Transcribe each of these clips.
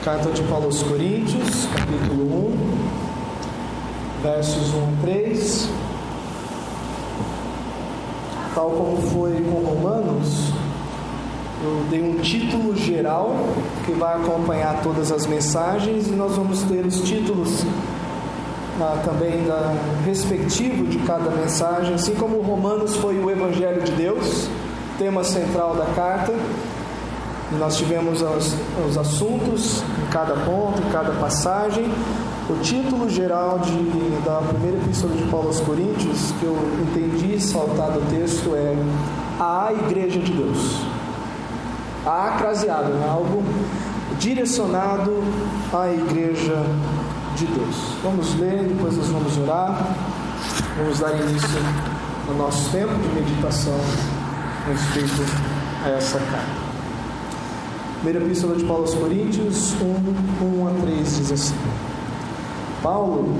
Carta de Paulo aos Coríntios, capítulo 1, versos 1 a 3. Tal como foi com Romanos, eu dei um título geral que vai acompanhar todas as mensagens, e nós vamos ter os títulos também respectivo de cada mensagem, assim como Romanos foi o Evangelho de Deus, tema central da carta. Nós tivemos os assuntos em cada ponto, em cada passagem. O título geral da primeira epístola de Paulo aos Coríntios, que eu entendi saltar do texto, é a Igreja de Deus. A acraseado, algo direcionado à Igreja de Deus. Vamos ler, depois nós vamos orar. Vamos dar início ao nosso tempo de meditação a respeito a essa carta. Primeira epístola de Paulo aos Coríntios 1 a 3 diz assim: Paulo,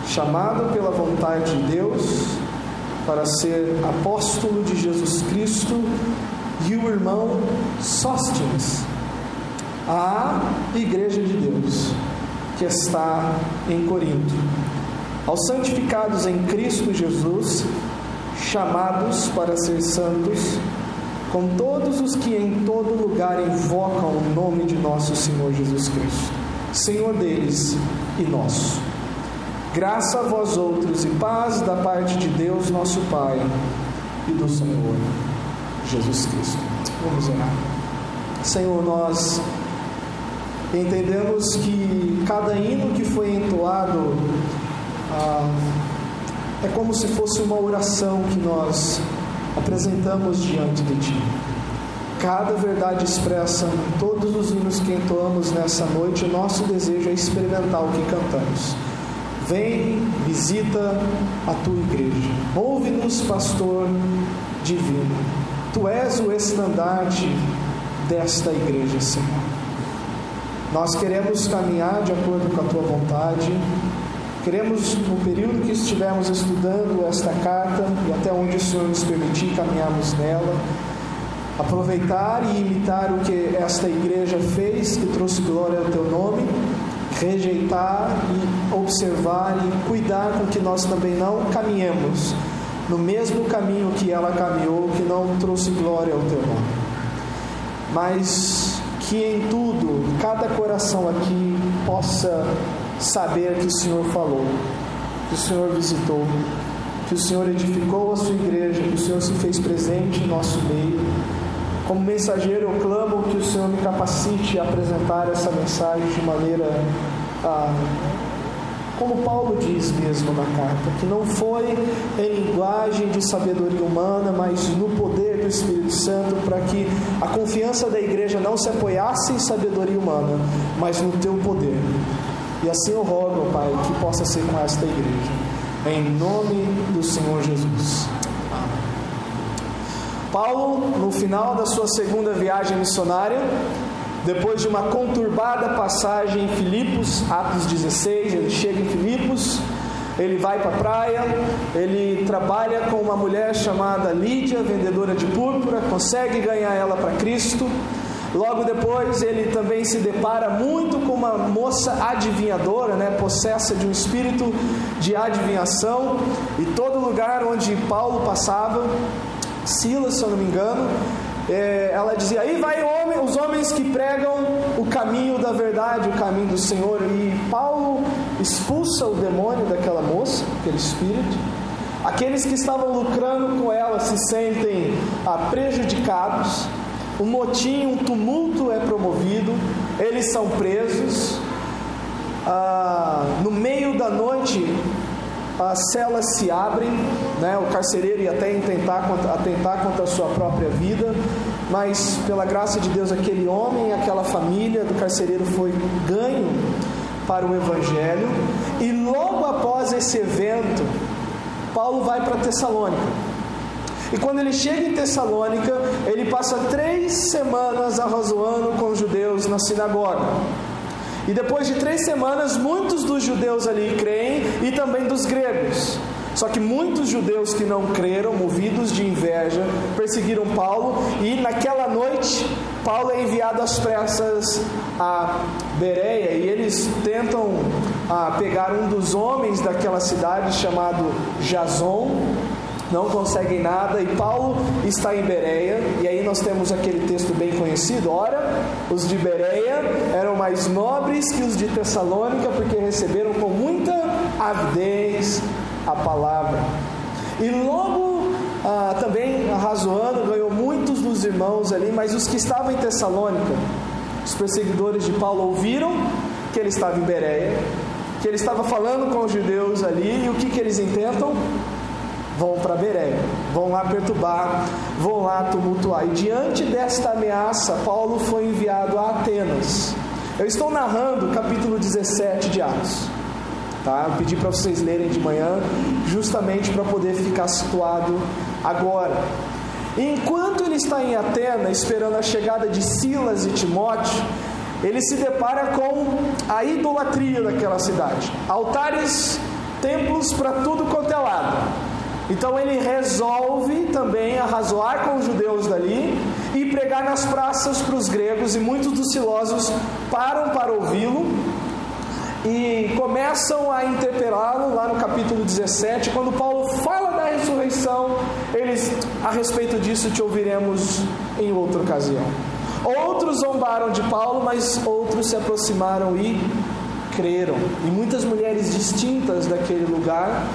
chamado pela vontade de Deus para ser apóstolo de Jesus Cristo, e o irmão Sóstenes, à Igreja de Deus que está em Corinto, aos santificados em Cristo Jesus, chamados para ser santos, com todos os que em todo lugar invocam o nome de nosso Senhor Jesus Cristo, Senhor deles e nosso. Graça a vós outros e paz da parte de Deus nosso Pai e do Senhor Jesus Cristo. Vamos orar. Senhor, nós entendemos que cada hino que foi entoado é como se fosse uma oração que nós apresentamos diante de Ti. Cada verdade expressa em todos os hinos que entoamos nessa noite, o nosso desejo é experimentar o que cantamos. Vem, visita a Tua igreja. Ouve-nos, pastor divino. Tu és o estandarte desta igreja, Senhor. Nós queremos caminhar de acordo com a Tua vontade. Queremos, no período que estivermos estudando esta carta, e até onde o Senhor nos permitir caminharmos nela, aproveitar e imitar o que esta igreja fez, que trouxe glória ao Teu nome, rejeitar e observar e cuidar com que nós também não caminhemos no mesmo caminho que ela caminhou, que não trouxe glória ao Teu nome. Mas que em tudo, cada coração aqui possa saber que o Senhor falou, que o Senhor visitou, que o Senhor edificou a sua igreja, que o Senhor se fez presente em nosso meio. Como mensageiro, eu clamo que o Senhor me capacite a apresentar essa mensagem de maneira, como Paulo diz mesmo na carta, que não foi em linguagem de sabedoria humana, mas no poder do Espírito Santo, para que a confiança da igreja não se apoiasse em sabedoria humana, mas no Teu poder. E assim eu rogo, Pai, que possa ser com esta igreja. Em nome do Senhor Jesus. Amém. Paulo, no final da sua segunda viagem missionária, depois de uma conturbada passagem em Filipos, Atos 16, ele chega em Filipos, ele vai para a praia, ele trabalha com uma mulher chamada Lídia, vendedora de púrpura, consegue ganhar ela para Cristo. Logo depois ele também se depara muito com uma moça adivinhadora, possessa de um espírito de adivinhação, e todo lugar onde Paulo passava, Silas, se eu não me engano, ela dizia: aí vai os homens que pregam o caminho da verdade, o caminho do Senhor. E Paulo expulsa o demônio daquela moça, aquele espírito. Aqueles que estavam lucrando com ela se sentem prejudicados. Um motim, um tumulto é promovido, eles são presos. No meio da noite, as celas se abrem, o carcereiro ia até atentar contra a sua própria vida, mas pela graça de Deus, aquele homem e aquela família do carcereiro foi ganho para o Evangelho. E logo após esse evento, Paulo vai para Tessalônica. E quando ele chega em Tessalônica, ele passa 3 semanas arrazoando com os judeus na sinagoga. E depois de 3 semanas, muitos dos judeus ali creem, e também dos gregos. Só que muitos judeus que não creram, movidos de inveja, perseguiram Paulo, e naquela noite Paulo é enviado às pressas a Bereia e eles tentam pegar um dos homens daquela cidade chamado Jason. Não conseguem nada e Paulo está em Bereia. E aí nós temos aquele texto bem conhecido: ora, os de Bereia eram mais nobres que os de Tessalônica, porque receberam com muita avidez a palavra. E logo também arrazoando, ganhou muitos dos irmãos ali. Mas os que estavam em Tessalônica, os perseguidores de Paulo, ouviram que ele estava em Bereia, que ele estava falando com os judeus ali. E o que eles intentam? Vão para Bereia, vão lá perturbar, vão lá tumultuar. E diante desta ameaça, Paulo foi enviado a Atenas. Eu estou narrando o capítulo 17 de Atos, tá? Eu pedi para vocês lerem de manhã, justamente para poder ficar situado agora. E enquanto ele está em Atenas, esperando a chegada de Silas e Timóteo, ele se depara com a idolatria daquela cidade. Altares, templos para tudo quanto é lado. Então ele resolve também arrazoar com os judeus dali e pregar nas praças para os gregos, e muitos dos filósofos param para ouvi-lo e começam a interpelá-lo lá no capítulo 17, quando Paulo fala da ressurreição. Eles: a respeito disso te ouviremos em outra ocasião. Outros zombaram de Paulo, mas outros se aproximaram e creram. E muitas mulheres distintas daquele lugar.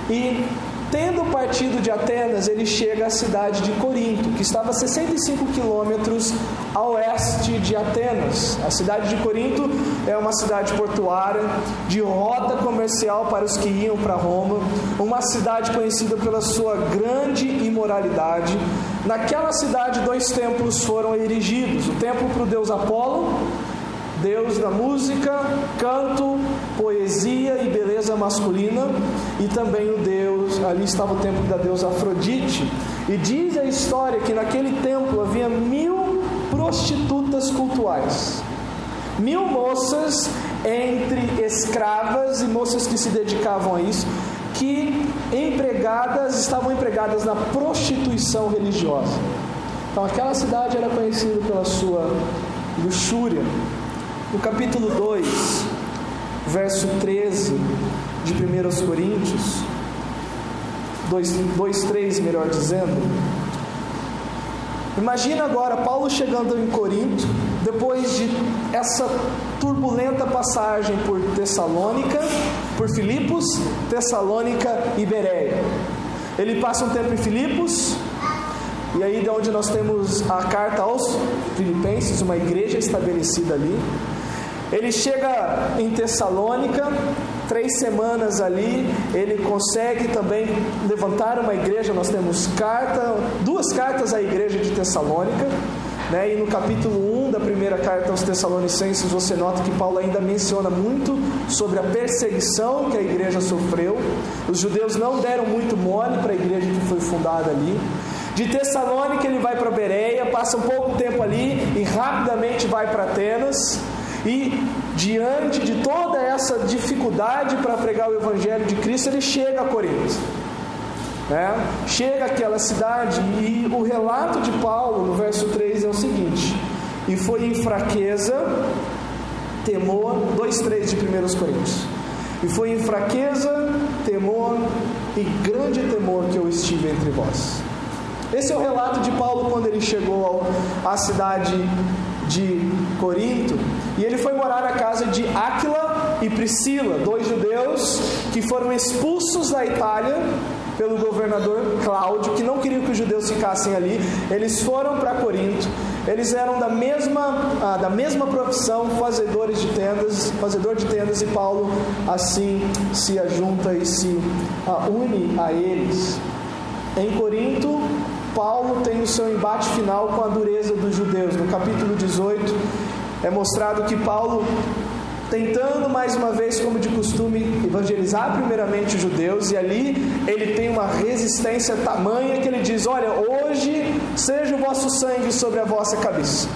E tendo partido de Atenas, ele chega à cidade de Corinto, que estava a 65 quilômetros a oeste de Atenas. A cidade de Corinto é uma cidade portuária, de rota comercial para os que iam para Roma, uma cidade conhecida pela sua grande imoralidade. Naquela cidade, 2 templos foram erigidos: o templo para o deus Apolo, deus da música, canto, poesia e beleza masculina, e também o deus, ali estava o templo da deusa Afrodite. E diz a história que naquele templo havia 1000 prostitutas cultuais, 1000 moças, entre escravas e moças que se dedicavam a isso, que estavam empregadas na prostituição religiosa. Então aquela cidade era conhecida pela sua luxúria. No capítulo 2, verso 13 de 1 Coríntios, 2:3, melhor dizendo. Imagina agora Paulo chegando em Corinto, depois de essa turbulenta passagem por Tessalônica, por Filipos, Tessalônica e Bereia. Ele passa um tempo em Filipos, e aí de onde nós temos a carta aos Filipenses, uma igreja estabelecida ali. Ele chega em Tessalônica, 3 semanas ali, ele consegue também levantar uma igreja. Nós temos 2 cartas à igreja de Tessalônica, né? E no capítulo 1 da primeira carta aos Tessalonicenses, você nota que Paulo ainda menciona muito sobre a perseguição que a igreja sofreu. Os judeus não deram muito mole para a igreja que foi fundada ali. De Tessalônica ele vai para Bereia, passa um pouco tempo ali e rapidamente vai para Atenas. E diante de toda essa dificuldade para pregar o Evangelho de Cristo, ele chega a Corinto, né? Chega àquela cidade, e o relato de Paulo no verso 3 é o seguinte: e foi em fraqueza, temor, 2:3 de 1 Coríntios, e foi em fraqueza, temor e grande temor que eu estive entre vós. Esse é o relato de Paulo quando ele chegou à cidade de Corinto, e ele foi morar na casa de Áquila e Priscila, 2 judeus que foram expulsos da Itália pelo governador Cláudio, que não queria que os judeus ficassem ali. Eles foram para Corinto. Eles eram da mesma profissão, fazedor de tendas, e Paulo assim se ajunta e se une a eles. Em Corinto, Paulo tem o seu embate final com a dureza dos judeus. No capítulo 18 é mostrado que Paulo, tentando mais uma vez, como de costume, evangelizar primeiramente os judeus, e ali ele tem uma resistência tamanha que ele diz: olha, hoje seja o vosso sangue sobre a vossa cabeça,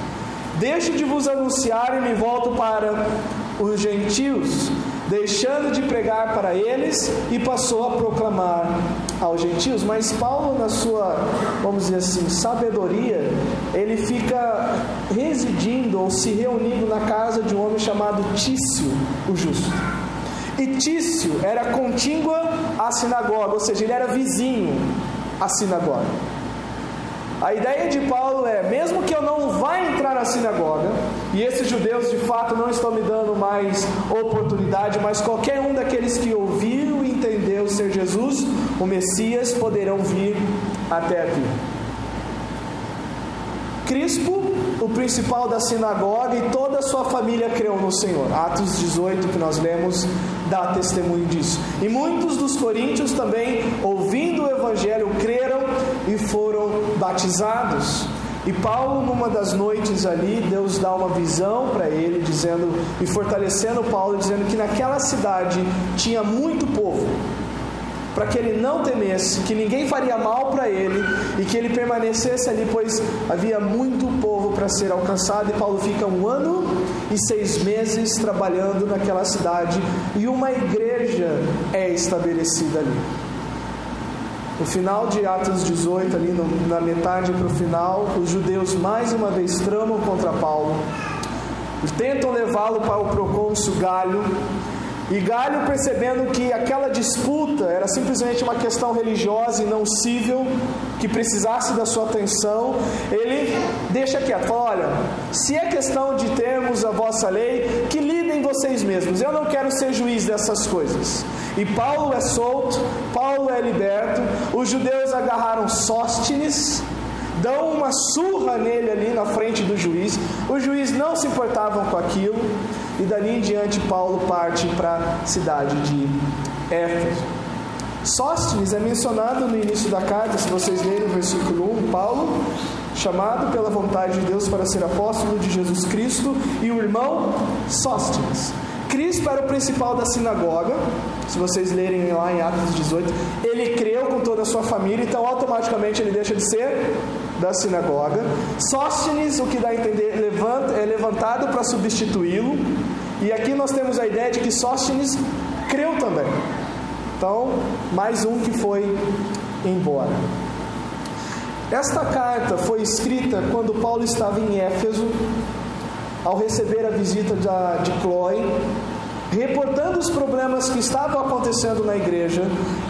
deixo de vos anunciar e me volto para os gentios, deixando de pregar para eles, e passou a proclamar aos gentios, mas Paulo, na sua, vamos dizer assim, sabedoria, ele fica residindo ou se reunindo na casa de um homem chamado Tício, o justo. E Tício era contígua à sinagoga, ou seja, ele era vizinho à sinagoga. A ideia de Paulo é, mesmo que eu não vá entrar na sinagoga, e esses judeus de fato não estão me dando mais oportunidade, mas qualquer um daqueles que ouviram e entendeu ser Jesus, o Messias, poderão vir até aqui. Crispo, o principal da sinagoga, e toda a sua família creu no Senhor. Atos 18, que nós lemos, dá testemunho disso. E muitos dos coríntios também, ouvindo o Evangelho, creram e foram batizados. E Paulo, numa das noites ali, Deus dá uma visão para ele, dizendo, e fortalecendo Paulo, dizendo que naquela cidade tinha muito povo, para que ele não temesse, que ninguém faria mal para ele e que ele permanecesse ali, pois havia muito povo para ser alcançado. E Paulo fica 1 ano e 6 meses trabalhando naquela cidade e uma igreja é estabelecida ali. No final de Atos 18, ali na metade para o final, os judeus mais uma vez tramam contra Paulo, tentam levá-lo para o procônsul Galho. E Galho, percebendo que aquela disputa era simplesmente uma questão religiosa e não civil, que precisasse da sua atenção, ele deixa quieto, fala, olha, se é questão de termos a vossa lei, que lidem vocês mesmos, eu não quero ser juiz dessas coisas. E Paulo é solto, Paulo é liberto, os judeus agarraram Sóstenes, dão uma surra nele ali na frente do juiz, os juízes não se importavam com aquilo, e dali em diante Paulo parte para a cidade de Éfeso. Sóstenes é mencionado no início da carta, se vocês lerem o versículo 1, Paulo, chamado pela vontade de Deus para ser apóstolo de Jesus Cristo, e o irmão Sóstenes. Crispo era o principal da sinagoga, se vocês lerem lá em Atos 18, ele creu com toda a sua família, então automaticamente ele deixa de ser da sinagoga. Sóstenes, o que dá a entender, é levantado para substituí-lo, e aqui nós temos a ideia de que Sóstenes creu também. Então, mais um que foi embora. Esta carta foi escrita quando Paulo estava em Éfeso, ao receber a visita de Cloe, reportando os problemas que estavam acontecendo na igreja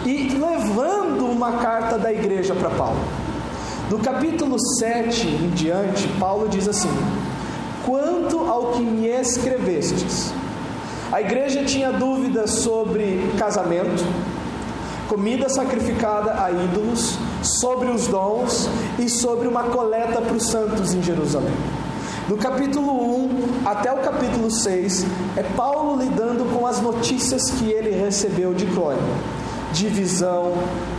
e levando uma carta da igreja para Paulo. Do capítulo 7 em diante, Paulo diz assim: quanto ao que me escrevestes, a igreja tinha dúvidas sobre casamento, comida sacrificada a ídolos, sobre os dons e sobre uma coleta para os santos em Jerusalém. Do capítulo 1 até o capítulo 6, é Paulo lidando com as notícias que ele recebeu de Cloe. Divisão,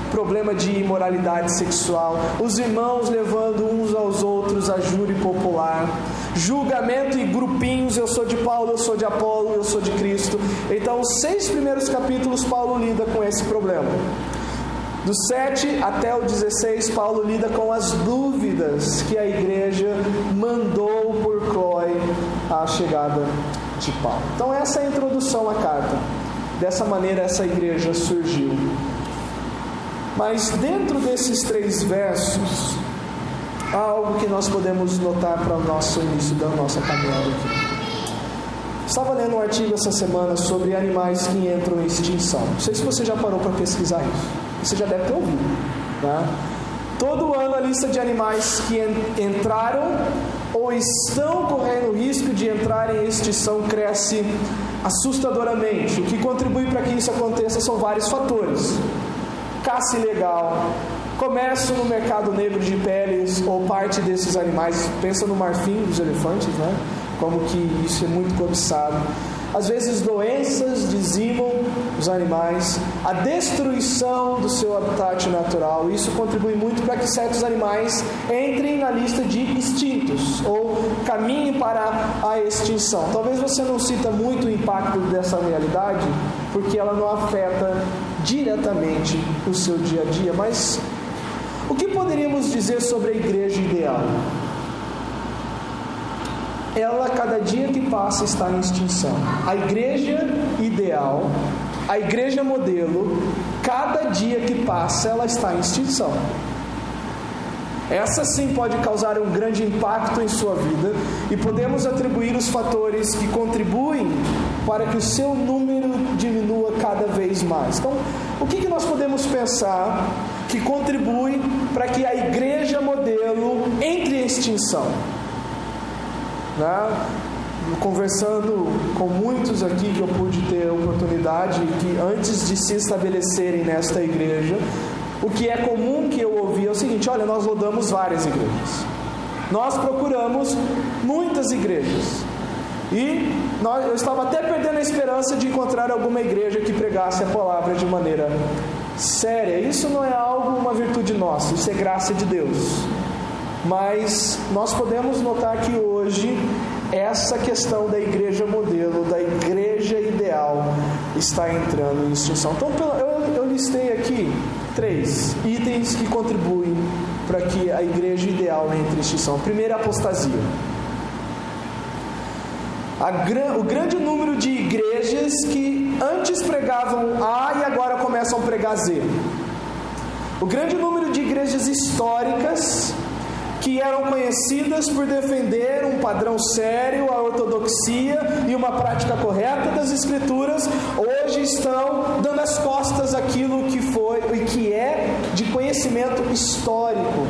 problema de imoralidade sexual, os irmãos levando uns aos outros a júri popular, julgamento e grupinhos, eu sou de Paulo, eu sou de Apolo, eu sou de Cristo. Então, os 6 primeiros capítulos, Paulo lida com esse problema. Do 7 até o 16, Paulo lida com as dúvidas que a igreja mandou por Cloe à chegada de Paulo. Então essa é a introdução à carta. Dessa maneira essa igreja surgiu. Mas dentro desses 3 versos, há algo que nós podemos notar para o nosso início da nossa caminhada aqui. Estava lendo um artigo essa semana sobre animais que entram em extinção. Não sei se você já parou para pesquisar isso. Você já deve ter ouvido, né? Todo ano a lista de animais que entraram ou estão correndo risco de entrar em extinção cresce assustadoramente. O que contribui para que isso aconteça são vários fatores: caça ilegal, comércio no mercado negro de peles ou parte desses animais. Pensa no marfim dos elefantes, né? Como que isso é muito cobiçado. Às vezes doenças dizimam os animais, a destruição do seu habitat natural. Isso contribui muito para que certos animais entrem na lista de extintos ou caminhem para a extinção. Talvez você não sinta muito o impacto dessa realidade, porque ela não afeta diretamente o seu dia a dia. Mas o que poderíamos dizer sobre a igreja ideal? Ela, cada dia que passa, está em extinção. A igreja ideal, a igreja modelo, cada dia que passa ela está em extinção. Essa sim pode causar um grande impacto em sua vida, e podemos atribuir os fatores que contribuem para que o seu número diminua cada vez mais. Então, o que nós podemos pensar que contribui para que a igreja modelo entre em extinção? Conversando com muitos aqui que eu pude ter oportunidade, que antes de se estabelecerem nesta igreja, o que é comum que eu ouvi é o seguinte: olha, nós rodamos várias igrejas, nós procuramos muitas igrejas, e eu estava até perdendo a esperança de encontrar alguma igreja que pregasse a palavra de maneira séria. Isso não é uma virtude nossa, isso é graça de Deus. Mas nós podemos notar que hoje essa questão da igreja modelo, da igreja ideal, está entrando em extinção. Então eu listei aqui 3 itens que contribuem para que a igreja ideal entre em extinção. Primeiro, a apostasia. O grande número de igrejas que antes pregavam A e agora começam a pregar Z. O grande número de igrejas históricas que eram conhecidas por defender um padrão sério, a ortodoxia e uma prática correta das Escrituras, hoje estão dando as costas àquilo que foi e que é de conhecimento histórico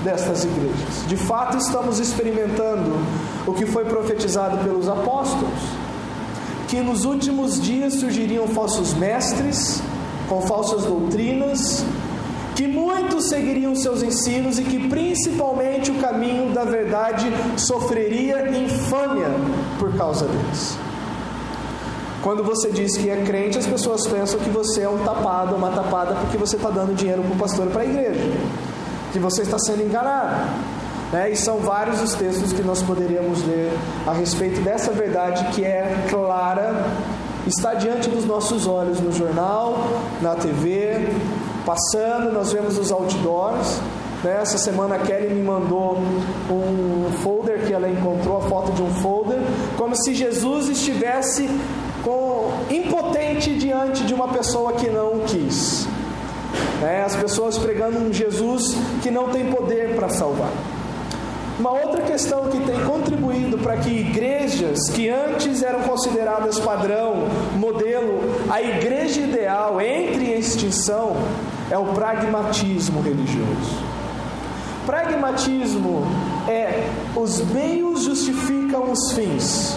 destas igrejas. De fato, estamos experimentando o que foi profetizado pelos apóstolos, que nos últimos dias surgiriam falsos mestres com falsas doutrinas, que muitos seguiriam seus ensinos e que principalmente o caminho da verdade sofreria infâmia por causa deles. Quando você diz que é crente, as pessoas pensam que você é um tapado, uma tapada, porque você está dando dinheiro para o pastor e para a igreja, que você está sendo enganado. E são vários os textos que nós poderíamos ler a respeito dessa verdade que é clara, está diante dos nossos olhos no jornal, na TV, passando, nós vemos os outdoors. Essa semana a Kelly me mandou um folder que ela encontrou, a foto de um folder, como se Jesus estivesse impotente diante de uma pessoa que não o quis. As pessoas pregando um Jesus que não tem poder para salvar. Uma outra questão que tem contribuído para que igrejas que antes eram consideradas padrão, modelo, a igreja ideal entre em extinção, é o pragmatismo religioso. Pragmatismo é os meios justificam os fins.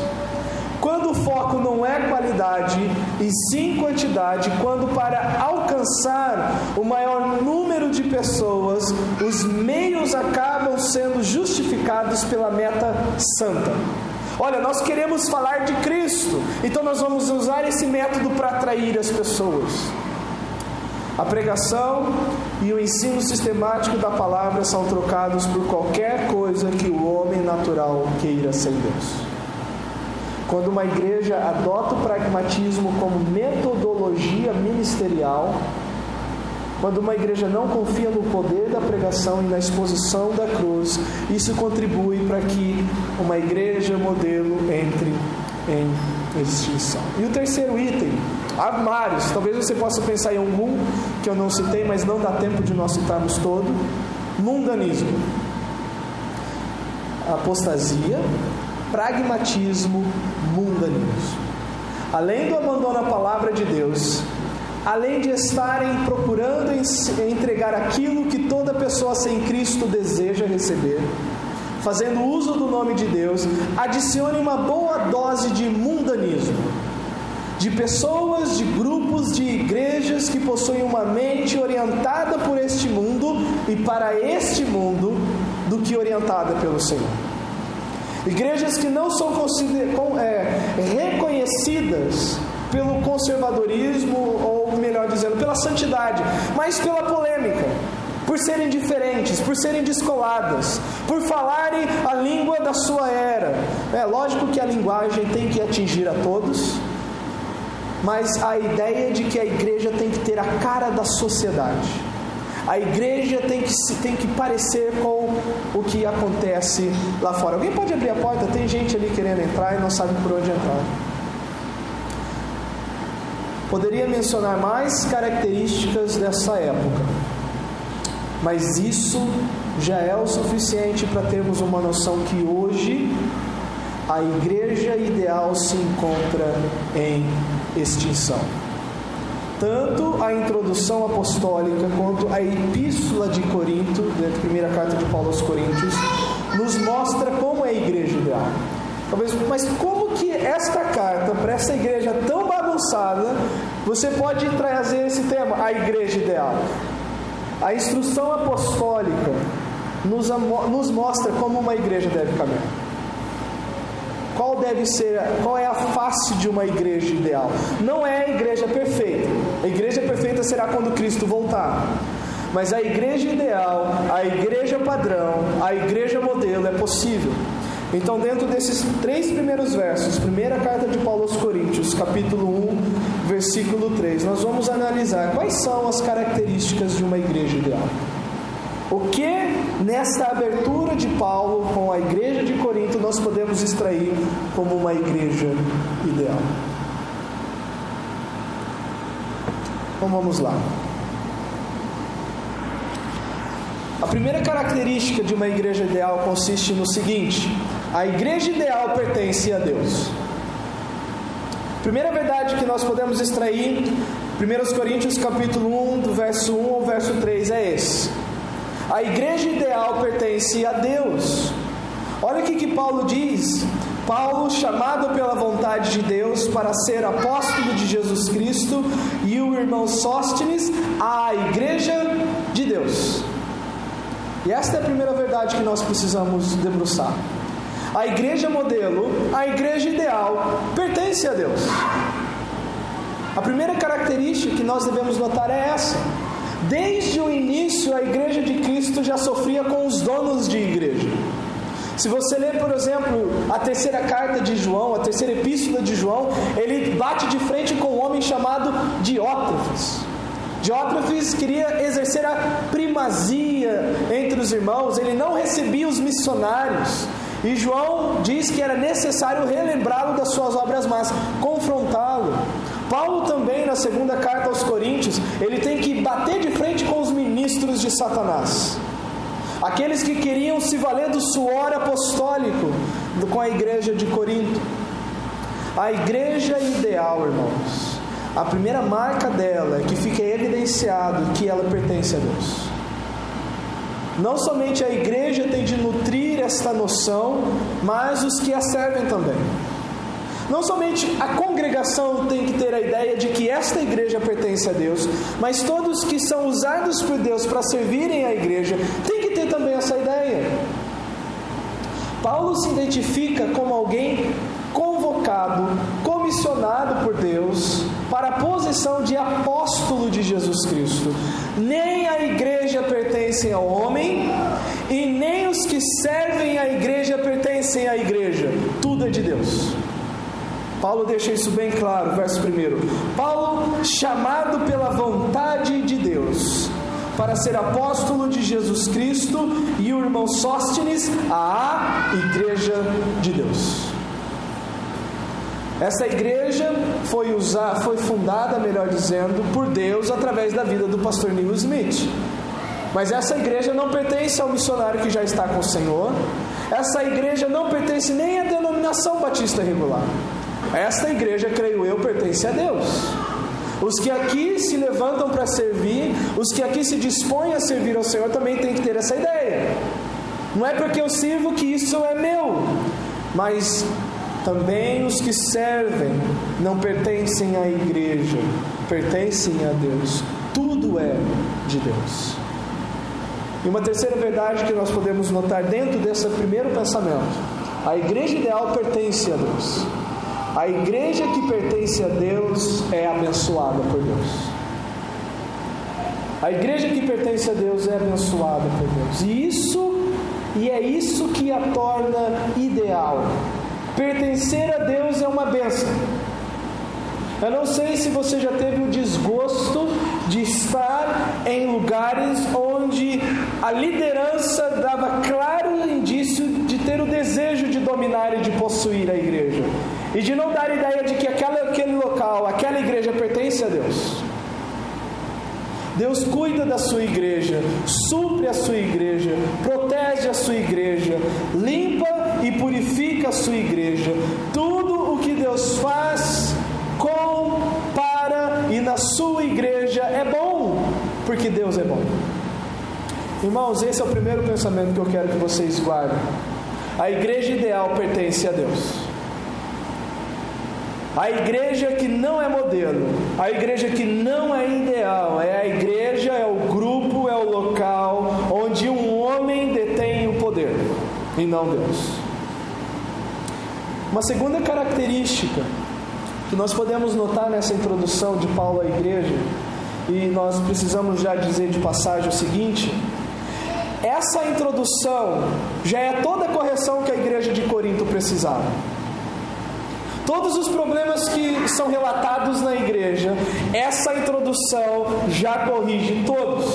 Quando o foco não é qualidade e sim quantidade, quando para alcançar o maior número de pessoas, os meios acabam sendo justificados pela meta santa. Olha, nós queremos falar de Cristo, então nós vamos usar esse método para atrair as pessoas. A pregação e o ensino sistemático da palavra são trocados por qualquer coisa que o homem natural queira sem Deus. Quando uma igreja adota o pragmatismo como metodologia ministerial, quando uma igreja não confia no poder da pregação e na exposição da cruz, isso contribui para que uma igreja modelo entre em extinção. E o terceiro item, há vários, talvez você possa pensar em algum que eu não citei, mas não dá tempo de nós citarmos todo. Mundanismo, apostasia, pragmatismo, mundanismo. Além do abandono à palavra de Deus, além de estarem procurando entregar aquilo que toda pessoa sem Cristo deseja receber, fazendo uso do nome de Deus, adicione uma boa dose de mundanismo, de pessoas, de grupos, de igrejas que possuem uma mente orientada por este mundo e para este mundo do que orientada pelo Senhor. Igrejas que não são reconhecidas pelo conservadorismo, ou melhor dizendo, pela santidade, mas pela polêmica, por serem diferentes, por serem descoladas, por falarem a língua da sua era. É lógico que a linguagem tem que atingir a todos, mas a ideia de que a igreja tem que ter a cara da sociedade. A igreja tem que parecer com o que acontece lá fora. Alguém pode abrir a porta? Tem gente ali querendo entrar e não sabe por onde entrar. Poderia mencionar mais características dessa época, mas isso já é o suficiente para termos uma noção que hoje a igreja ideal se encontra em extinção. Tanto a introdução apostólica quanto a epístola de Corinto, da primeira carta de Paulo aos Coríntios, nos mostra como é a igreja ideal. Talvez, mas como que esta carta, para essa igreja tão bagunçada, você pode trazer esse tema, a igreja ideal? A instrução apostólica nos mostra como uma igreja deve caminhar. Qual é a face de uma igreja ideal? Não é a igreja perfeita. A igreja perfeita será quando Cristo voltar. Mas a igreja ideal, a igreja padrão, a igreja modelo é possível. Então, dentro desses 3 primeiros versos, primeira carta de Paulo aos Coríntios, capítulo 1, versículo 3, nós vamos analisar quais são as características de uma igreja ideal. O que nesta abertura de Paulo com a igreja de Corinto nós podemos extrair como uma igreja ideal? Então vamos lá. A primeira característica de uma igreja ideal consiste no seguinte: a igreja ideal pertence a Deus. Primeira verdade que nós podemos extrair, 1 Coríntios capítulo 1, do verso 1 ao verso 3 é esse: a igreja ideal pertence a Deus. Olha o que Paulo diz. Paulo, chamado pela vontade de Deus para ser apóstolo de Jesus Cristo, e o irmão Sóstenes, a igreja de Deus. E esta é a primeira verdade que nós precisamos debruçar. A igreja modelo, a igreja ideal, pertence a Deus. A primeira característica que nós devemos notar é essa. Desde o início, a igreja de Cristo já sofria com os donos de igreja. Se você ler, por exemplo, a terceira carta de João, a terceira epístola de João, ele bate de frente com um homem chamado Diótrefes. Diótrefes queria exercer a primazia entre os irmãos, ele não recebia os missionários. E João diz que era necessário relembrá-lo das suas obras más, confrontá-lo. Paulo também, na segunda carta aos Coríntios, ele tem que bater de frente com os ministros de Satanás. Aqueles que queriam se valer do suor apostólico com a igreja de Corinto. A igreja ideal, irmãos, a primeira marca dela é que fica evidenciado que ela pertence a Deus. Não somente a igreja tem de nutrir esta noção, mas os que a servem também. Não somente a congregação tem que ter a ideia de que esta igreja pertence a Deus, mas todos que são usados por Deus para servirem a igreja têm que ter também essa ideia. Paulo se identifica como alguém convocado, comissionado por Deus para a posição de apóstolo de Jesus Cristo. Nem a igreja pertence ao homem e nem os que servem a igreja pertencem à igreja. Tudo é de Deus. Paulo deixa isso bem claro, verso 1. Paulo, chamado pela vontade de Deus para ser apóstolo de Jesus Cristo, e o irmão Sóstenes, a igreja de Deus. Essa igreja foi fundada, melhor dizendo, por Deus através da vida do pastor Neil Smith. Mas essa igreja não pertence ao missionário que já está com o Senhor. Essa igreja não pertence nem à denominação batista regular. Esta igreja, creio eu, pertence a Deus. Os que aqui se levantam para servir, os que aqui se dispõem a servir ao Senhor, também têm que ter essa ideia. Não é porque eu sirvo que isso é meu, mas também os que servem não pertencem à igreja, pertencem a Deus. Tudo é de Deus. E uma terceira verdade que nós podemos notar dentro desse primeiro pensamento: a igreja ideal pertence a Deus. A igreja que pertence a Deus é abençoada por Deus. A igreja que pertence a Deus é abençoada por Deus. E é isso que a torna ideal. Pertencer a Deus é uma bênção. Eu não sei se você já teve o desgosto de estar em lugares onde a liderança dava claro indício de ter o desejo de dominar e de possuir a igreja. E de não dar ideia de que aquele local, aquela igreja pertence pertence a Deus. Deus cuida da sua igreja, supre a sua igreja, protege a sua igreja, limpa e purifica a sua igreja. Tudo o que Deus faz com, para e na sua igreja é bom, porque Deus é bom. Irmãos, esse é o primeiro pensamento que eu quero que vocês guardem. A igreja ideal pertence a Deus. A igreja que não é modelo, a igreja que não é ideal, é a igreja, é o grupo, é o local onde um homem detém o poder, e não Deus. Uma segunda característica que nós podemos notar nessa introdução de Paulo à igreja, e nós precisamos já dizer de passagem o seguinte: essa introdução já é toda a correção que a igreja de Corinto precisava. Todos os problemas que são relatados na igreja, essa introdução já corrige todos.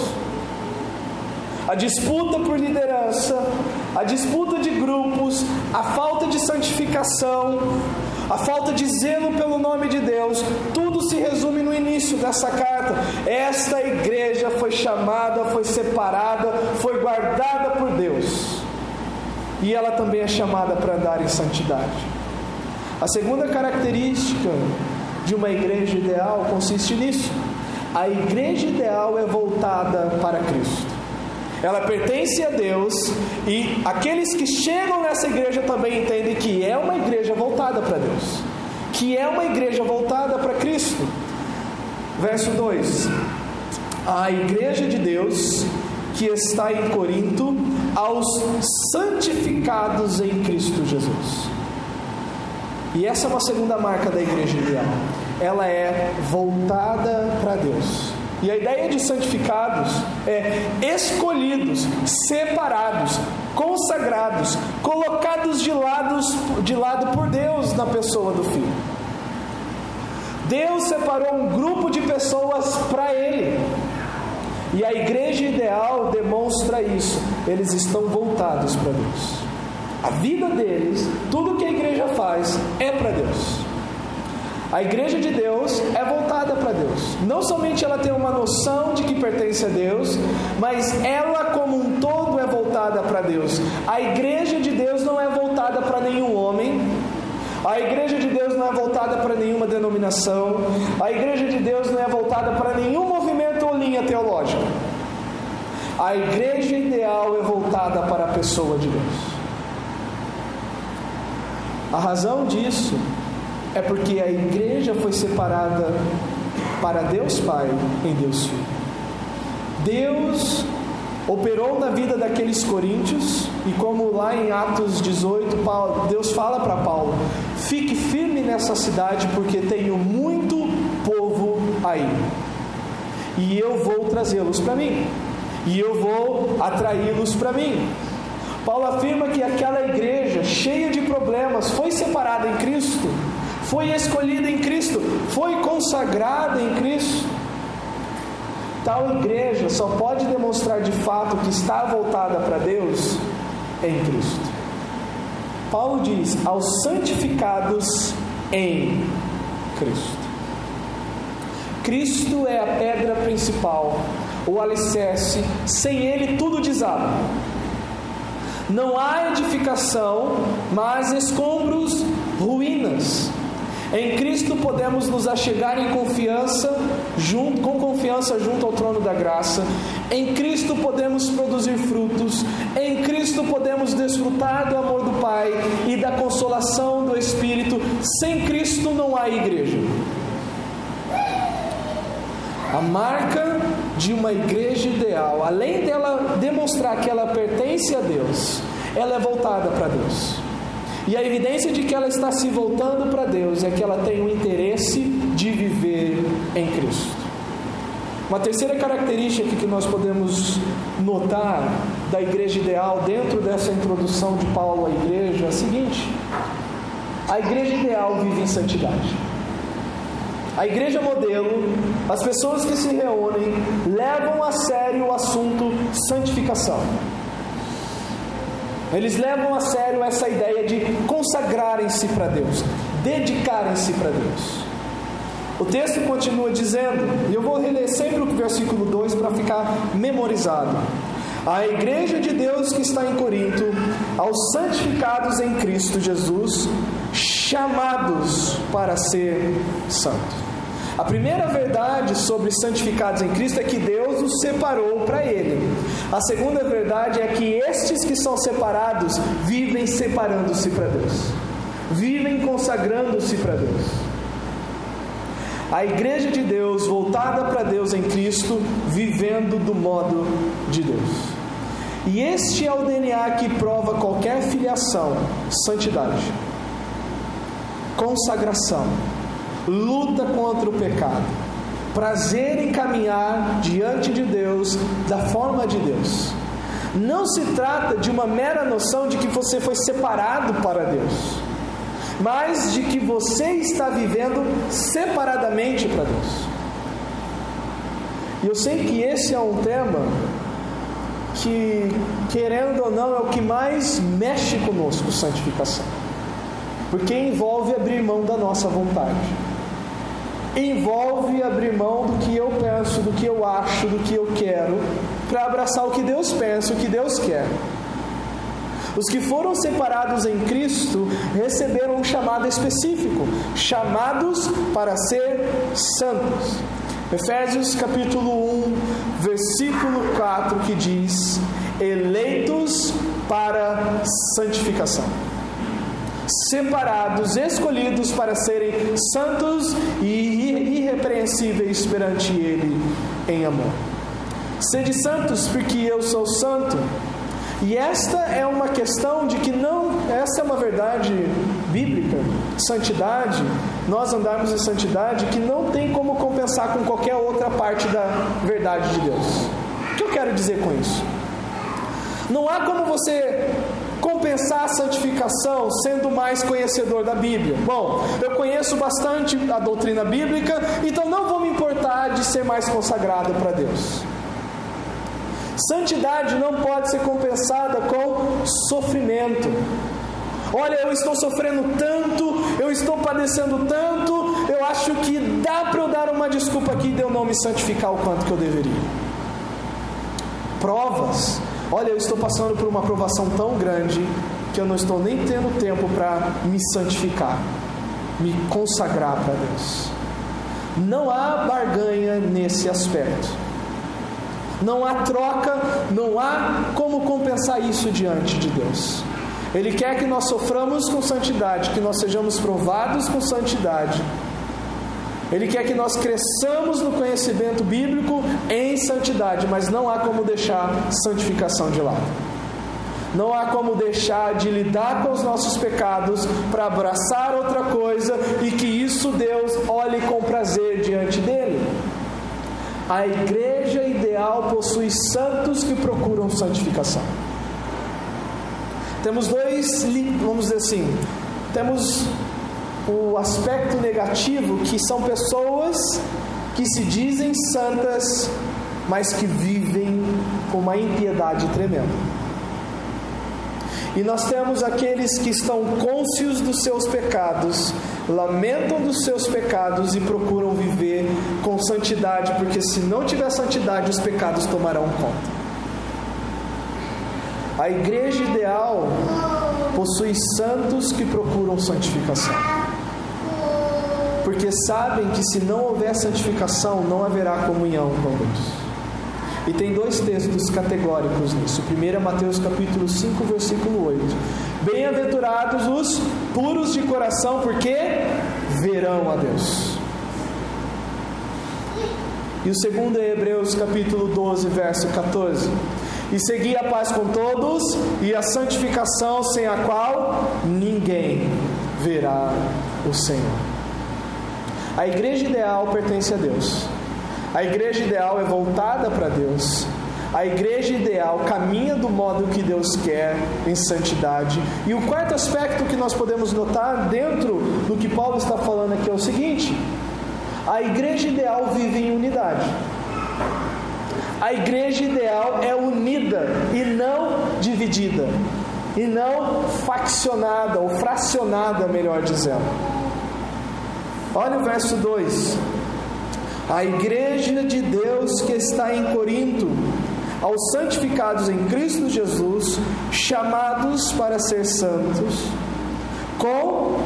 A disputa por liderança, a disputa de grupos, a falta de santificação, a falta de zelo pelo nome de Deus, tudo se resume no início dessa carta. Esta igreja foi chamada, foi separada, foi guardada por Deus. E ela também é chamada para andar em santidade. A segunda característica de uma igreja ideal consiste nisso. A igreja ideal é voltada para Cristo. Ela pertence a Deus, e aqueles que chegam nessa igreja também entendem que é uma igreja voltada para Deus, que é uma igreja voltada para Cristo. Verso 2: a igreja de Deus que está em Corinto, aos santificados em Cristo Jesus. E essa é uma segunda marca da igreja ideal. Ela é voltada para Deus. E a ideia de santificados é escolhidos, separados, consagrados, colocados de lado por Deus na pessoa do Filho. Deus separou um grupo de pessoas para Ele. E a igreja ideal demonstra isso. Eles estão voltados para Deus. A vida deles, tudo que a igreja faz é para Deus. A igreja de Deus é voltada para Deus. Não somente ela tem uma noção de que pertence a Deus, mas ela como um todo é voltada para Deus. A igreja de Deus não é voltada para nenhum homem. A igreja de Deus não é voltada para nenhuma denominação. A igreja de Deus não é voltada para nenhum movimento ou linha teológica. A igreja ideal é voltada para a pessoa de Deus. A razão disso é porque a igreja foi separada para Deus Pai em Deus Filho. Deus operou na vida daqueles coríntios, e como lá em Atos 18, Deus fala para Paulo: fique firme nessa cidade, porque tenho muito povo aí, e eu vou trazê-los para mim, e eu vou atraí-los para mim. Paulo afirma que aquela igreja cheia de problemas foi separada em Cristo, foi escolhida em Cristo, foi consagrada em Cristo. Tal igreja só pode demonstrar de fato que está voltada para Deus em Cristo. Paulo diz: aos santificados em Cristo. Cristo é a pedra principal, o alicerce. Sem Ele tudo desaba. Não há edificação, mas escombros, ruínas. Em Cristo podemos nos achegar em confiança, com confiança junto ao trono da graça. Em Cristo podemos produzir frutos. Em Cristo podemos desfrutar do amor do Pai e da consolação do Espírito. Sem Cristo não há igreja. A marca de uma igreja ideal, além dela demonstrar que ela pertence a Deus, ela é voltada para Deus. E a evidência de que ela está se voltando para Deus é que ela tem o interesse de viver em Cristo. Uma terceira característica que nós podemos notar da igreja ideal dentro dessa introdução de Paulo à igreja é a seguinte: a igreja ideal vive em santidade. A igreja modelo, as pessoas que se reúnem, levam a sério o assunto santificação. Eles levam a sério essa ideia de consagrarem-se para Deus, dedicarem-se para Deus. O texto continua dizendo, e eu vou reler sempre o versículo 2 para ficar memorizado. A igreja de Deus que está em Corinto, aos santificados em Cristo Jesus, chamados para ser santos. A primeira verdade sobre santificados em Cristo é que Deus os separou para Ele. A segunda verdade é que estes que são separados vivem separando-se para Deus. Vivem consagrando-se para Deus. A igreja de Deus, voltada para Deus em Cristo, vivendo do modo de Deus. E este é o DNA que prova qualquer filiação: santidade, consagração, luta contra o pecado, prazer em caminhar diante de Deus da forma de Deus. Não se trata de uma mera noção de que você foi separado para Deus, mas de que você está vivendo separadamente para Deus. E eu sei que esse é um tema que, querendo ou não, é o que mais mexe conosco, santificação. Porque envolve abrir mão da nossa vontade. Envolve abrir mão do que eu penso, do que eu acho, do que eu quero, para abraçar o que Deus pensa, o que Deus quer. Os que foram separados em Cristo receberam um chamado específico, chamados para ser santos. Efésios capítulo 1, versículo 4, que diz: eleitos para santificação. Separados, escolhidos para serem santos e irrepreensíveis perante Ele em amor. Sede santos, porque eu sou santo. E esta é uma questão de que essa é uma verdade bíblica, santidade, nós andarmos em santidade, que não tem como compensar com qualquer outra parte da verdade de Deus. O que eu quero dizer com isso? Não há como você compensar a santificação sendo mais conhecedor da Bíblia. Bom, eu conheço bastante a doutrina bíblica, então não vou me importar de ser mais consagrado para Deus. Santidade não pode ser compensada com sofrimento. Olha, eu estou sofrendo tanto, eu estou padecendo tanto, eu acho que dá para eu dar uma desculpa aqui de eu não me santificar o quanto que eu deveria. Provas. Olha, eu estou passando por uma provação tão grande que eu não estou nem tendo tempo para me santificar, me consagrar para Deus. Não há barganha nesse aspecto. Não há troca, não há como compensar isso diante de Deus. Ele quer que nós soframos com santidade, que nós sejamos provados com santidade. Ele quer que nós cresçamos no conhecimento bíblico em santidade, mas não há como deixar santificação de lado. Não há como deixar de lidar com os nossos pecados para abraçar outra coisa e que isso Deus olhe com prazer diante dele. A igreja ideal possui santos que procuram santificação. Temos vamos dizer assim, temos o aspecto negativo, que são pessoas que se dizem santas, mas que vivem com uma impiedade tremenda. E nós temos aqueles que estão cônscios dos seus pecados, lamentam dos seus pecados e procuram viver com santidade, porque se não tiver santidade, os pecados tomarão conta. A igreja ideal possui santos que procuram santificação, porque sabem que se não houver santificação, não haverá comunhão com Deus. E tem dois textos categóricos nisso. O primeiro é Mateus capítulo 5, versículo 8. Bem-aventurados os puros de coração, porque verão a Deus. E o segundo é Hebreus capítulo 12, verso 14. E segui a paz com todos e a santificação, sem a qual ninguém verá o Senhor. A igreja ideal pertence a Deus. A igreja ideal é voltada para Deus. A igreja ideal caminha do modo que Deus quer, em santidade. E o quarto aspecto que nós podemos notar dentro do que Paulo está falando aqui é o seguinte: a igreja ideal vive em unidade. A igreja ideal é unida e não dividida, e não faccionada ou fracionada, melhor dizendo. Olha o verso 2. A igreja de Deus que está em Corinto, aos santificados em Cristo Jesus, chamados para ser santos, com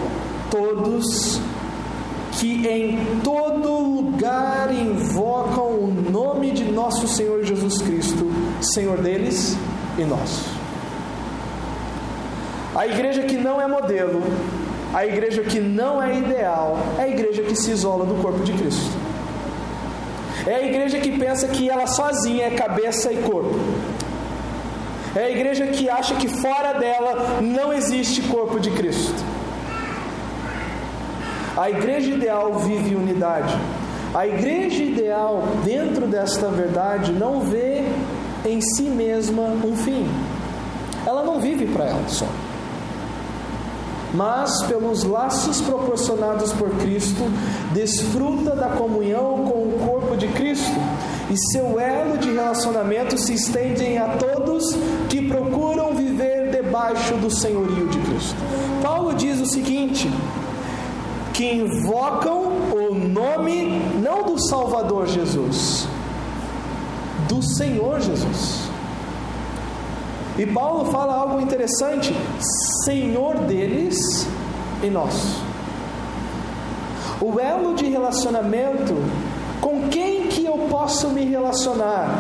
todos que em todo lugar invocam o nome de nosso Senhor Jesus Cristo, Senhor deles e nosso. A igreja que não é modelo, a igreja que não é ideal, é a igreja que se isola do corpo de Cristo. É a igreja que pensa que ela sozinha é cabeça e corpo. É a igreja que acha que fora dela não existe corpo de Cristo. A igreja ideal vive unidade. A igreja ideal, dentro desta verdade, não vê em si mesma um fim. Ela não vive para ela só. Mas, pelos laços proporcionados por Cristo, desfruta da comunhão com o corpo de Cristo, e seu elo de relacionamento se estende a todos que procuram viver debaixo do senhorio de Cristo. Paulo diz o seguinte: que invocam o nome não do Salvador Jesus, do Senhor Jesus. E Paulo fala algo interessante: Senhor deles e nosso. O elo de relacionamento, com quem que eu posso me relacionar?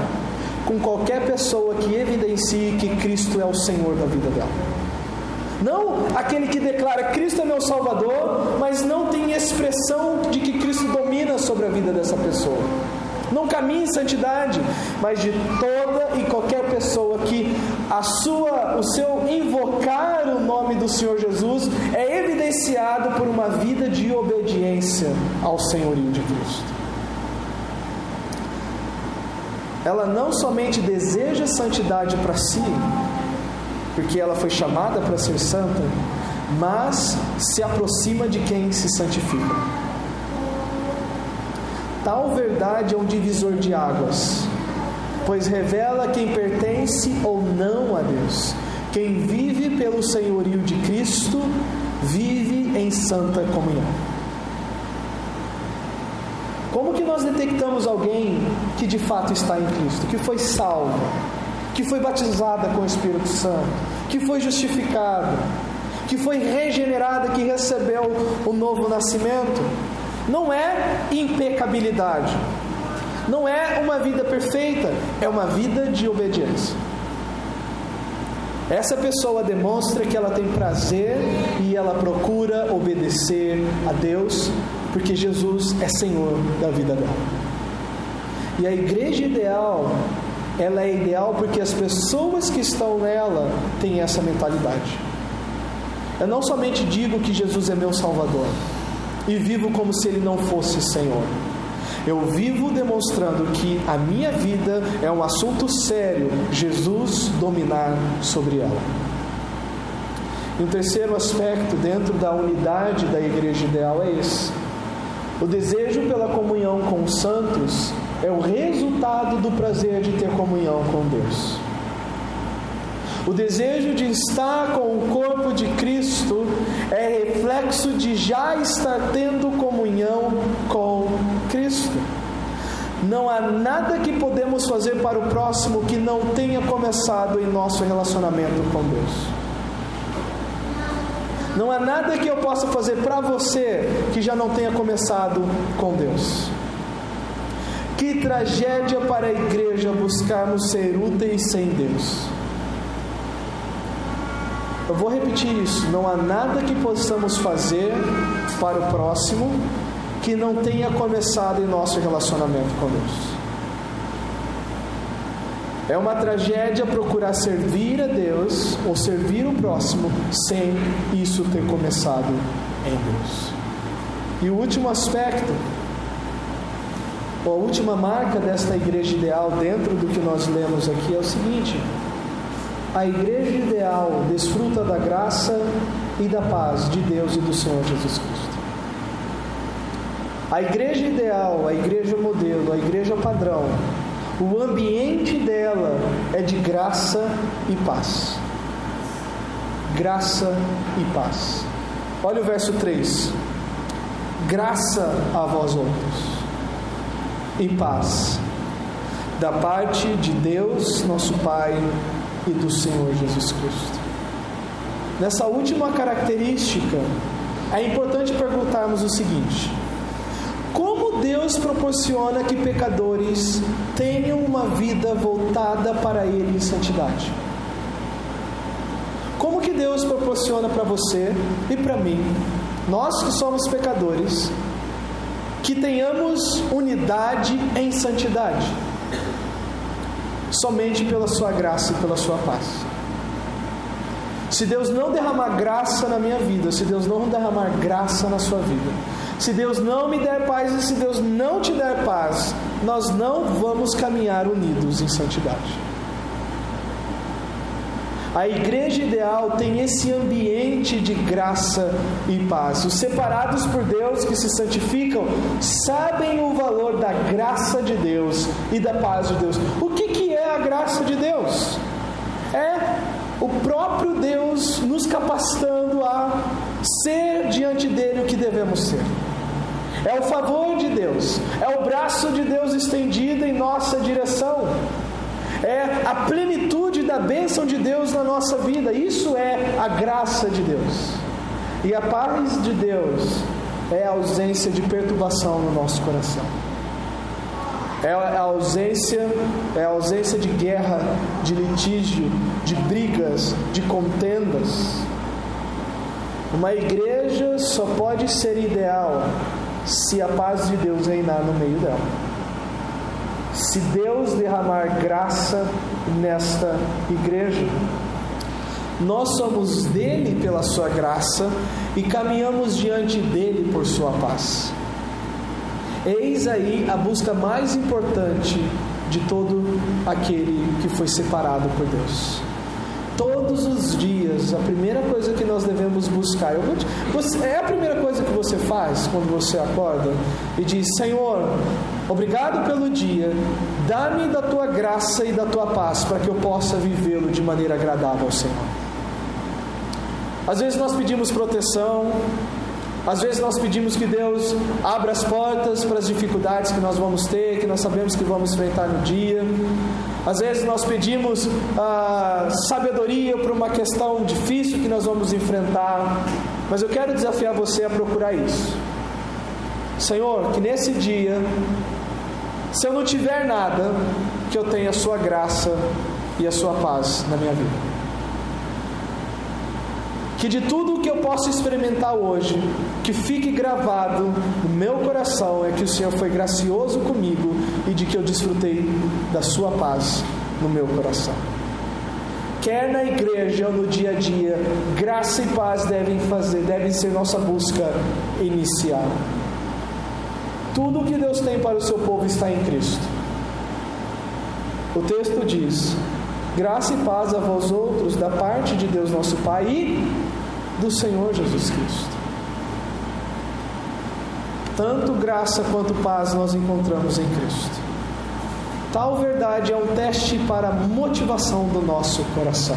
Com qualquer pessoa que evidencie que Cristo é o Senhor da vida dela. Não aquele que declara Cristo é meu Salvador, mas não tem expressão de que Cristo domina sobre a vida dessa pessoa. Não caminha em santidade, mas de toda e qualquer pessoa que o seu invocar o nome do Senhor Jesus é evidenciado por uma vida de obediência ao senhorio de Cristo. Ela não somente deseja santidade para si, porque ela foi chamada para ser santa, mas se aproxima de quem se santifica. Tal verdade é um divisor de águas, pois revela quem pertence ou não a Deus. Quem vive pelo senhorio de Cristo, vive em santa comunhão. Como que nós detectamos alguém que de fato está em Cristo, que foi salvo, que foi batizada com o Espírito Santo, que foi justificada, que foi regenerada, que recebeu o novo nascimento? Não é impecabilidade, não é uma vida perfeita, é uma vida de obediência. Essa pessoa demonstra que ela tem prazer e ela procura obedecer a Deus, porque Jesus é Senhor da vida dela. E a igreja ideal, ela é ideal porque as pessoas que estão nela têm essa mentalidade. Eu não somente digo que Jesus é meu Salvador e vivo como se Ele não fosse Senhor. Eu vivo demonstrando que a minha vida é um assunto sério, Jesus dominar sobre ela. E um terceiro aspecto dentro da unidade da igreja ideal é esse: o desejo pela comunhão com os santos é o resultado do prazer de ter comunhão com Deus. O desejo de estar com o corpo de Cristo é reflexo de já estar tendo comunhão com Cristo. Não há nada que podemos fazer para o próximo que não tenha começado em nosso relacionamento com Deus. Não há nada que eu possa fazer para você que já não tenha começado com Deus. Que tragédia para a igreja buscarmos ser úteis sem Deus. Eu vou repetir isso: não há nada que possamos fazer para o próximo que não tenha começado em nosso relacionamento com Deus. É uma tragédia procurar servir a Deus ou servir o próximo sem isso ter começado em Deus. E o último aspecto, ou a última marca desta igreja ideal dentro do que nós lemos aqui é o seguinte: a igreja ideal desfruta da graça e da paz de Deus e do Senhor Jesus Cristo. A igreja ideal, a igreja modelo, a igreja padrão, o ambiente dela é de graça e paz. Graça e paz. Olha o verso 3. Graça a vós outros e paz da parte de Deus, nosso Pai, e do Senhor Jesus Cristo. Nessa última característica, é importante perguntarmos o seguinte: como Deus proporciona que pecadores tenham uma vida voltada para Ele em santidade? Como que Deus proporciona para você e para mim, nós que somos pecadores, que tenhamos unidade em santidade? Somente pela sua graça e pela sua paz. Se Deus não derramar graça na minha vida, se Deus não derramar graça na sua vida, se Deus não me der paz e se Deus não te der paz, nós não vamos caminhar unidos em santidade. A igreja ideal tem esse ambiente de graça e paz. Os separados por Deus, que se santificam, sabem o valor da graça de Deus e da paz de Deus. O que é a graça de Deus? É o próprio Deus nos capacitando a ser diante dele o que devemos ser. É o favor de Deus, é o braço de Deus estendido em nossa direção. É a plenitude da bênção de Deus na nossa vida. Isso é a graça de Deus. E a paz de Deus é a ausência de perturbação no nosso coração. É a ausência de guerra, de litígio, de brigas, de contendas. Uma igreja só pode ser ideal se a paz de Deus reinar no meio dela. Se Deus derramar graça nesta igreja. Nós somos dele pela sua graça e caminhamos diante dele por sua paz. Eis aí a busca mais importante de todo aquele que foi separado por Deus. Todos os dias, a primeira coisa que nós devemos buscar, é a primeira coisa que você faz quando você acorda e diz: Senhor, obrigado pelo dia, dá-me da tua graça e da tua paz para que eu possa vivê-lo de maneira agradável ao Senhor. Às vezes nós pedimos proteção, às vezes nós pedimos que Deus abra as portas para as dificuldades que nós vamos ter, que nós sabemos que vamos enfrentar no dia. Às vezes nós pedimos sabedoria para uma questão difícil que nós vamos enfrentar. Mas eu quero desafiar você a procurar isso. Senhor, que nesse dia, se eu não tiver nada, que eu tenha a sua graça e a sua paz na minha vida. Que de tudo o que eu posso experimentar hoje, que fique gravado no meu coração, é que o Senhor foi gracioso comigo e de que eu desfrutei da sua paz no meu coração. Quer na igreja ou no dia a dia, graça e paz devem ser nossa busca inicial. Tudo o que Deus tem para o seu povo está em Cristo. O texto diz: graça e paz a vós outros, da parte de Deus nosso Pai e do Senhor Jesus Cristo. Tanto graça quanto paz nós encontramos em Cristo. Tal verdade é um teste para a motivação do nosso coração.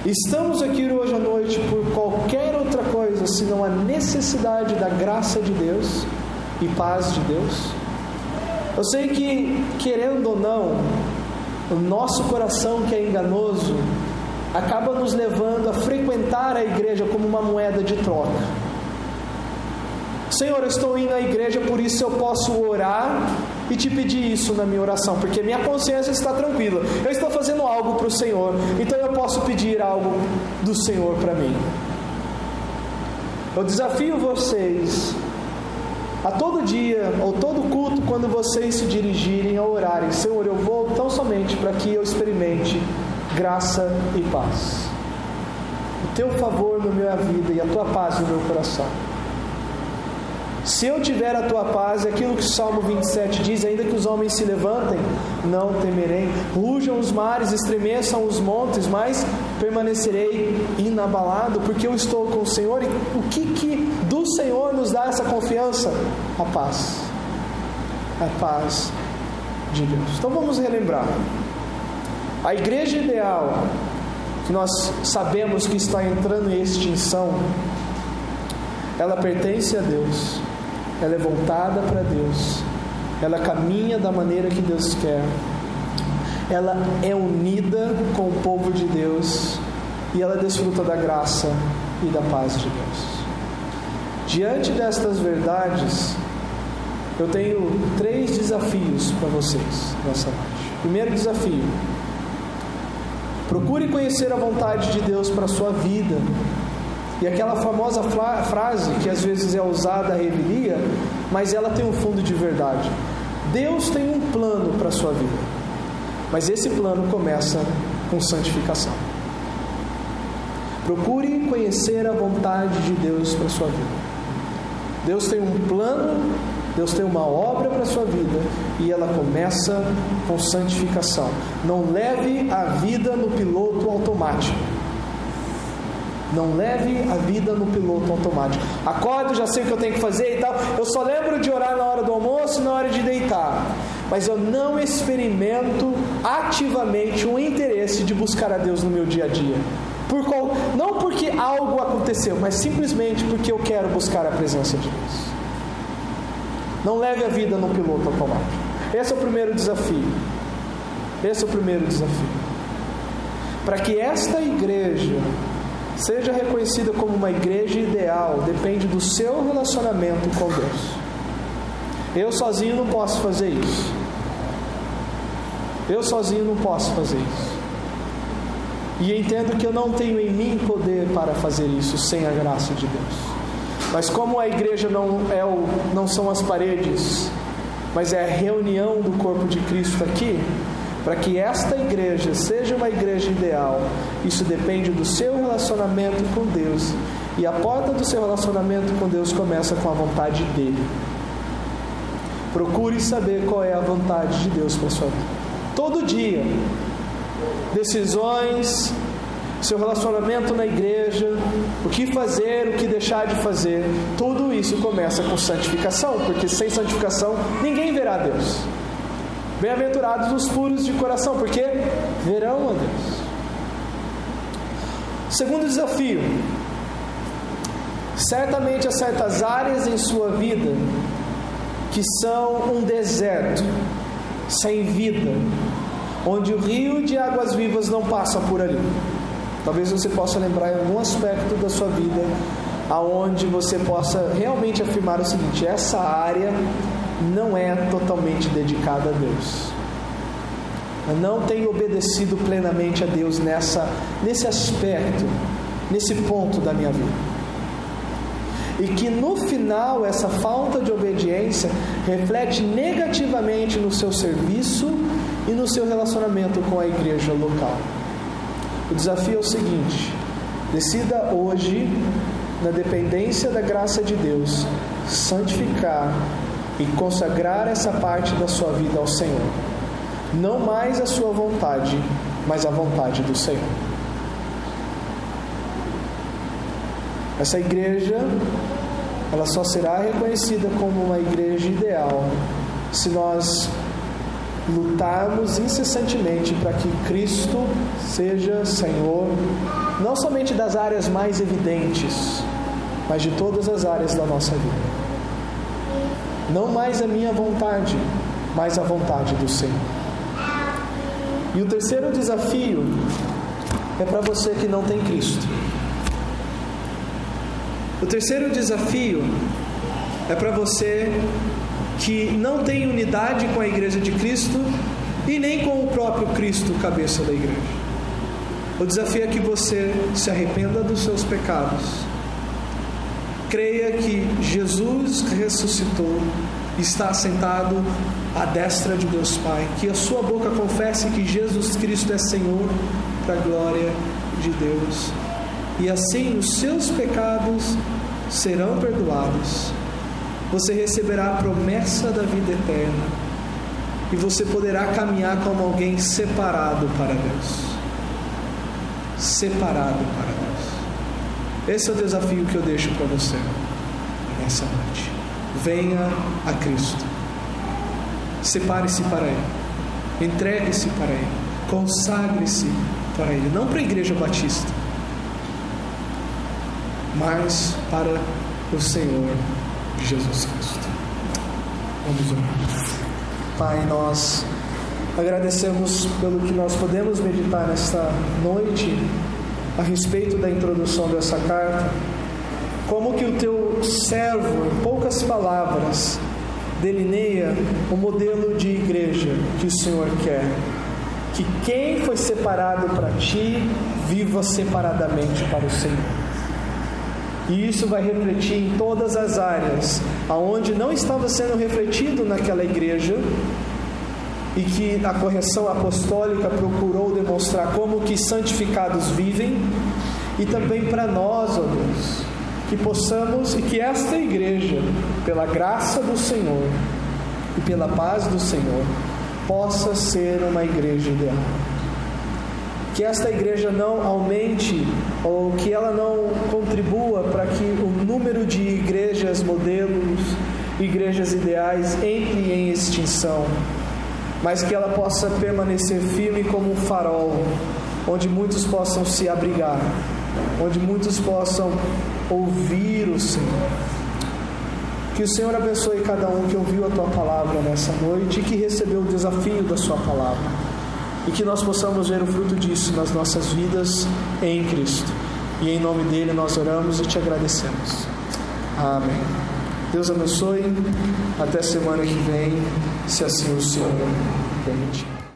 Estamos aqui hoje à noite por qualquer outra coisa senão a necessidade da graça de Deus e paz de Deus? Eu sei que, querendo ou não, o nosso coração, que é enganoso, acaba nos levando a frequentar a igreja como uma moeda de troca. Senhor, eu estou indo à igreja, por isso eu posso orar e te pedir isso na minha oração, porque minha consciência está tranquila. Eu estou fazendo algo para o Senhor, então eu posso pedir algo do Senhor para mim. Eu desafio vocês a todo dia, ou todo culto, quando vocês se dirigirem a orarem: Senhor, eu vou tão somente para que eu experimente graça e paz. O teu favor na minha vida e a tua paz no meu coração. Se eu tiver a tua paz, é aquilo que o Salmo 27 diz: ainda que os homens se levantem, não temerei. Rujam os mares, estremeçam os montes, mas permanecerei inabalado, porque eu estou com o Senhor. E o que do Senhor nos dá essa confiança? A paz. A paz de Deus. Então vamos relembrar. A igreja ideal, que nós sabemos que está entrando em extinção, ela pertence a Deus. ela é voltada para Deus, ela caminha da maneira que Deus quer, ela é unida com o povo de Deus e ela desfruta da graça e da paz de Deus. Diante destas verdades, eu tenho 3 desafios para vocês nessa noite. Primeiro desafio: procure conhecer a vontade de Deus para a sua vida. E aquela famosa frase que às vezes é usada à revelia, mas ela tem um fundo de verdade. Deus tem um plano para a sua vida, mas esse plano começa com santificação. Procure conhecer a vontade de Deus para a sua vida. Deus tem um plano, Deus tem uma obra para a sua vida, e ela começa com santificação. Não leve a vida no piloto automático. Não leve a vida no piloto automático. Acordo, já sei o que eu tenho que fazer e tal. Eu só lembro de orar na hora do almoço e na hora de deitar. Mas eu não experimento ativamente um interesse de buscar a Deus no meu dia a dia. Não porque algo aconteceu, mas simplesmente porque eu quero buscar a presença de Deus. Não leve a vida no piloto automático. Esse é o primeiro desafio. Para que esta igreja seja reconhecida como uma igreja ideal, depende do seu relacionamento com Deus. Eu sozinho não posso fazer isso. E entendo que eu não tenho em mim poder para fazer isso sem a graça de Deus. Mas como a igreja não são as paredes, mas é a reunião do corpo de Cristo aqui, para que esta igreja seja uma igreja ideal, isso depende do seu relacionamento com Deus. E a porta do seu relacionamento com Deus começa com a vontade dEle. Procure saber qual é a vontade de Deus para a sua vida. Todo dia, decisões, seu relacionamento na igreja, o que fazer, o que deixar de fazer, tudo isso começa com santificação, porque sem santificação ninguém verá Deus. Bem-aventurados os puros de coração, porque verão a Deus. Segundo desafio: certamente há certas áreas em sua vida que são um deserto, sem vida, onde o rio de águas vivas não passa por ali. Talvez você possa lembrar em algum aspecto da sua vida aonde você possa realmente afirmar o seguinte: essa área não é totalmente dedicada a Deus. Eu não tenho obedecido plenamente a Deus nesse aspecto, nesse ponto da minha vida. E que no final essa falta de obediência reflete negativamente no seu serviço e no seu relacionamento com a igreja local. O desafio é o seguinte: decida hoje, na dependência da graça de Deus, santificar e consagrar essa parte da sua vida ao Senhor. Não mais a sua vontade, mas a vontade do Senhor. Essa igreja, ela só será reconhecida como uma igreja ideal se nós lutarmos incessantemente para que Cristo seja Senhor, não somente das áreas mais evidentes, mas de todas as áreas da nossa vida. Não mais a minha vontade, mas a vontade do Senhor. E o terceiro desafio é para você que não tem Cristo. O terceiro desafio é para você que não tem unidade com a igreja de Cristo e nem com o próprio Cristo, cabeça da igreja. O desafio é que você se arrependa dos seus pecados, creia que Jesus ressuscitou, está sentado à destra de Deus Pai, que a sua boca confesse que Jesus Cristo é Senhor, para a glória de Deus, e assim os seus pecados serão perdoados. Você receberá a promessa da vida eterna e você poderá caminhar como alguém separado para Deus. Separado para Deus. Esse é o desafio que eu deixo para você nessa noite. Venha a Cristo. Separe-se para Ele. Entregue-se para Ele. Consagre-se para Ele. Não para a Igreja Batista, mas para o Senhor, de Jesus Cristo. Vamos orar. Pai, nós agradecemos pelo que nós podemos meditar nesta noite a respeito da introdução dessa carta, como que o teu servo, em poucas palavras, delineia o modelo de igreja que o Senhor quer. Que quem foi separado para ti, viva separadamente para o Senhor. E isso vai refletir em todas as áreas, aonde não estava sendo refletido naquela igreja, e que a correção apostólica procurou demonstrar como que santificados vivem, e também para nós, ó Deus, que possamos, e que esta igreja, pela graça do Senhor e pela paz do Senhor, possa ser uma igreja ideal. Que esta igreja não aumente, ou que ela não contribua para que o número de igrejas modelos, igrejas ideais entre em extinção, mas que ela possa permanecer firme como um farol, onde muitos possam se abrigar, onde muitos possam ouvir o Senhor. Que o Senhor abençoe cada um que ouviu a Tua palavra nessa noite e que recebeu o desafio da Sua palavra, e que nós possamos ver o fruto disso nas nossas vidas em Cristo. E em nome dele nós oramos e te agradecemos. Amém. Deus abençoe. Até semana que vem, se assim o Senhor permitir.